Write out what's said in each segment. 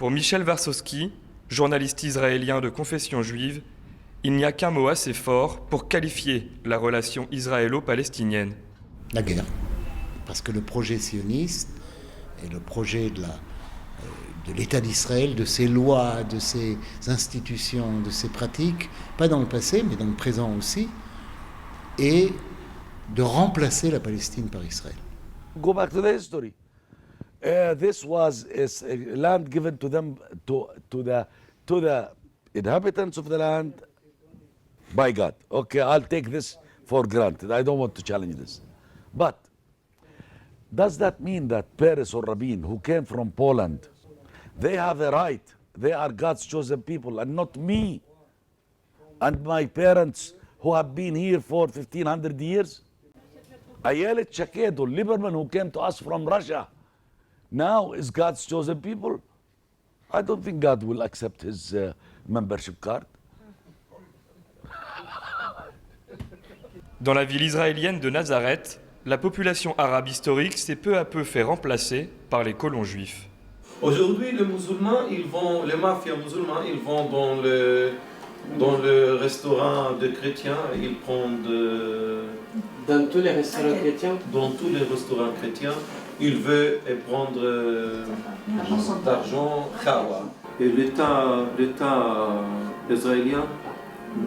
Pour Michel Varsovsky, journaliste israélien de confession juive, il n'y a qu'un mot assez fort pour qualifier la relation israélo-palestinienne. La guerre. Parce que le projet sioniste et le projet de l'État d'Israël, de ses lois, de ses institutions, de ses pratiques, pas dans le passé, mais dans le présent aussi, est de remplacer la Palestine par Israël. Go back to the history. This was a land given to them, to the inhabitants of the land by God. Okay, I'll take this for granted. I don't want to challenge this. But does that mean that Peres or Rabin, who came from Poland, they have a right? They are God's chosen people and not me and my parents who have been here for 1,500 years? Ayelet Shaked or Lieberman, who came to us from Russia, now is God's chosen people. I don't think God will accept his membership card. Dans la ville israélienne de Nazareth, la population arabe historique s'est peu à peu fait remplacer par les colons juifs. Aujourd'hui, les mafias musulmans, ils vont dans le restaurant de chrétiens, ils prennent Dans tous les restaurants chrétiens? Dans tous les restaurants chrétiens, ils veulent prendre d'argent khawa. Et l'État israélien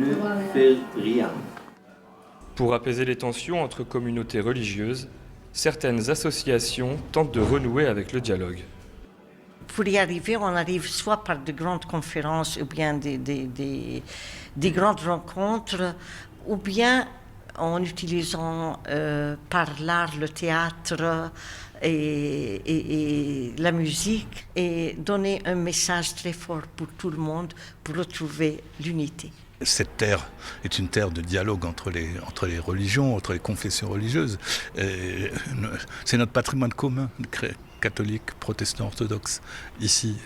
ne fait rien. Pour apaiser les tensions entre communautés religieuses, certaines associations tentent de renouer avec le dialogue. Pour y arriver, on arrive soit par de grandes conférences ou bien des grandes rencontres, ou bien en utilisant par l'art, le théâtre et la musique, et donner un message très fort pour tout le monde pour retrouver l'unité. Cette terre est une terre de dialogue entre les religions, entre les confessions religieuses. C'est notre patrimoine commun, catholique, protestant, orthodoxe. Ici,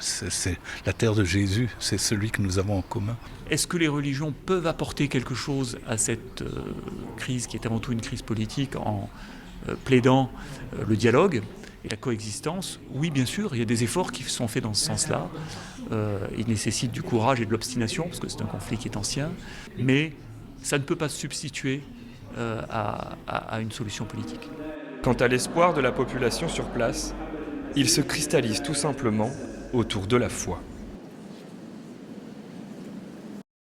c'est la terre de Jésus, c'est celui que nous avons en commun. Est-ce que les religions peuvent apporter quelque chose à cette crise qui est avant tout une crise politique en plaidant le dialogue et la coexistence? Oui, bien sûr, il y a des efforts qui sont faits dans ce sens-là. Il nécessite du courage et de l'obstination, parce que c'est un conflit qui est ancien, mais ça ne peut pas se substituer à une solution politique. Quant à l'espoir de la population sur place, il se cristallise tout simplement autour de la foi.